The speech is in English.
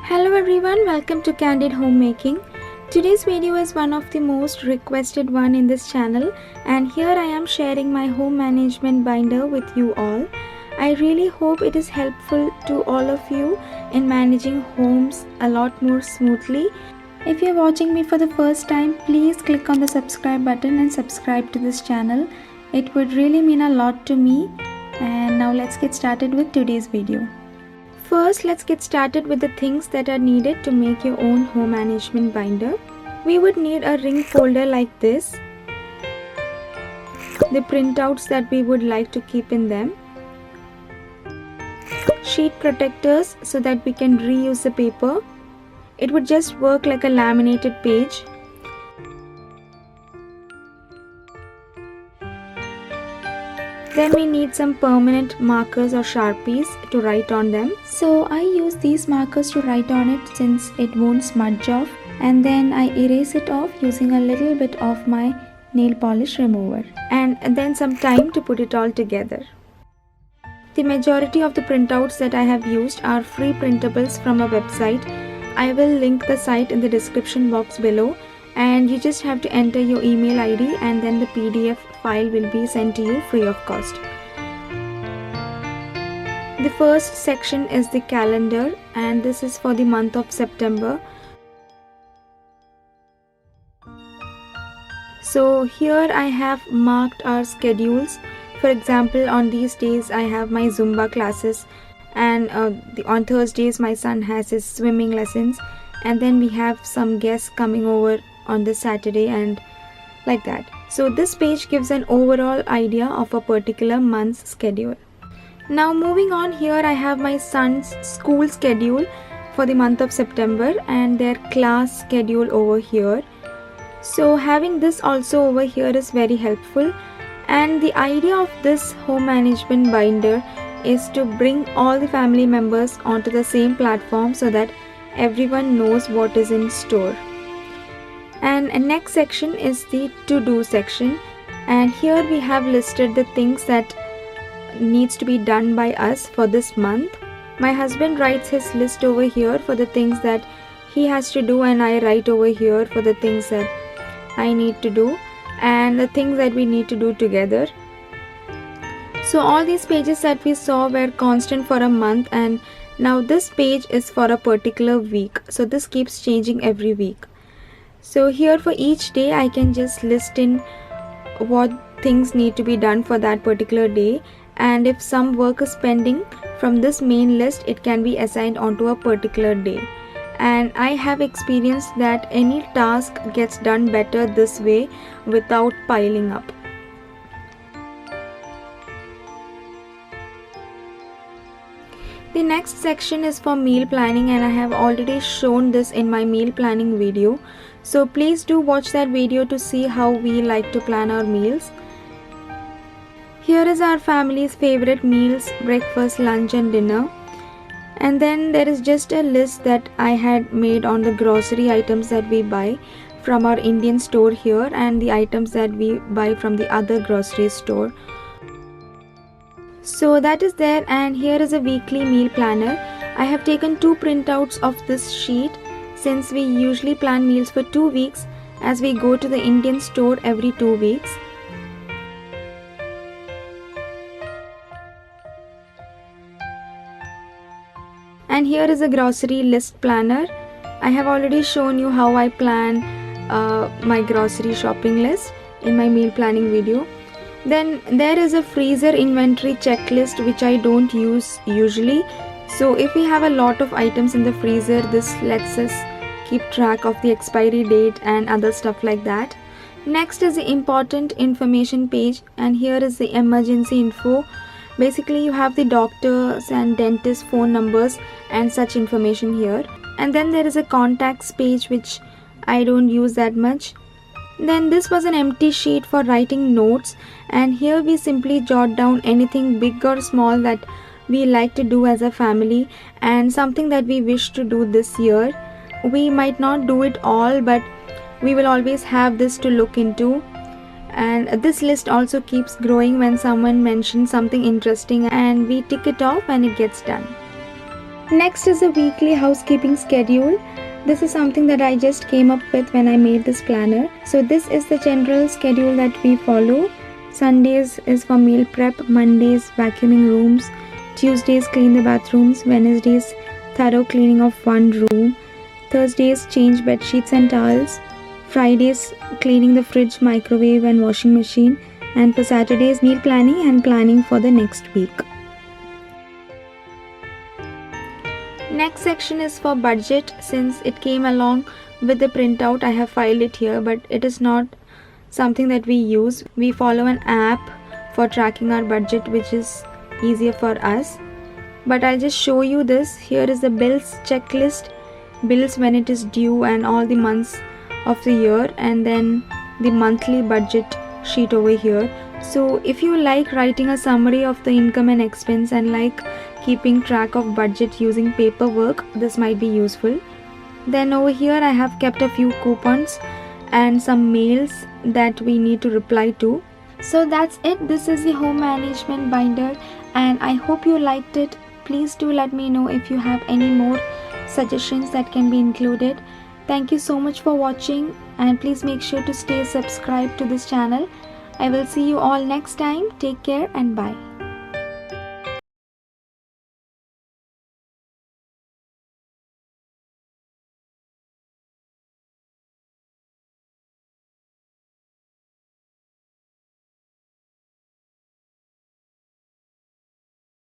Hello everyone, welcome to Candid Homemaking. Today's video is one of the most requested one in this channel, and here I am sharing my home management binder with you all. I really hope it is helpful to all of you in managing homes a lot more smoothly. If you're watching me for the first time, please click on the subscribe button and subscribe to this channel. It would really mean a lot to me. And now let's get started with today's video. First, let's get started with the things that are needed to make your own home management binder. We would need a ring folder like this, the printouts that we would like to keep in them, sheet protectors so that we can reuse the paper. It would just work like a laminated page. Then we need some permanent markers or sharpies to write on them. So I use these markers to write on it since it won't smudge off, and then I erase it off using a little bit of my nail polish remover, and then some time to put it all together. The majority of the printouts that I have used are free printables from a website. I will link the site in the description box below, and you just have to enter your email ID and then the PDF file will be sent to you free of cost. The first section is the calendar, and this is for the month of September. So here I have marked our schedules. For example, on these days I have my Zumba classes, and on Thursdays my son has his swimming lessons, and then we have some guests coming over on this Saturday and like that. So this page gives an overall idea of a particular month's schedule. Now moving on, here I have my son's school schedule for the month of September and their class schedule over here. So having this also over here is very helpful, and the idea of this home management binder is to bring all the family members onto the same platform so that everyone knows what is in store. And next section is the to-do section, and here we have listed the things that needs to be done by us for this month. My husband writes his list over here for the things that he has to do, and I write over here for the things that I need to do and the things that we need to do together. So all these pages that we saw were constant for a month, and now this page is for a particular week. So this keeps changing every week. So here for each day I can just list in what things need to be done for that particular day, and if some work is pending from this main list, it can be assigned onto a particular day. And I have experienced that any task gets done better this way without piling up. The next section is for meal planning, and I have already shown this in my meal planning video. So please do watch that video to see how we like to plan our meals. Here is our family's favorite meals: breakfast, lunch and dinner. And then there is just a list that I had made on the grocery items that we buy from our Indian store here and the items that we buy from the other grocery store. So that is there, and here is a weekly meal planner. I have taken 2 printouts of this sheet since we usually plan meals for 2 weeks, as we go to the Indian store every 2 weeks. And here is a grocery list planner. I have already shown you how I plan my grocery shopping list in my meal planning video. Then there is a freezer inventory checklist which I don't use usually. So if we have a lot of items in the freezer, this lets us keep track of the expiry date and other stuff like that. Next is the important information page, and here is the emergency info. Basically you have the doctors and dentist phone numbers and such information here. And then there is a contacts page which I don't use that much. Then this was an empty sheet for writing notes, and here we simply jot down anything big or small that we like to do as a family and something that we wish to do this year. We might not do it all, but we will always have this to look into. And this list also keeps growing when someone mentions something interesting, and we tick it off when it gets done. Next is a weekly housekeeping schedule. This is something that I just came up with when I made this planner. So this is the general schedule that we follow. Sundays is for meal prep, Mondays vacuuming rooms, Tuesdays clean the bathrooms, Wednesdays thorough cleaning of one room, Thursdays change bed sheets and towels, Fridays cleaning the fridge, microwave and washing machine, and for Saturdays meal planning and planning for the next week. Next section is for budget. Since it came along with the printout, I have filed it here, but it is not something that we use. We follow an app for tracking our budget, which is easier for us. But I'll just show you this. Here is the bills checklist, bills when it is due and all the months of the year, and then the monthly budget sheet over here. So if you like writing a summary of the income and expense and like keeping track of budget using paperwork, this might be useful. Then over here I have kept a few coupons and some mails that we need to reply to. So that's it. This is the home management binder and I hope you liked it. Please do let me know if you have any more suggestions that can be included. Thank you so much for watching and please make sure to stay subscribed to this channel. I will see you all next time. Take care and bye.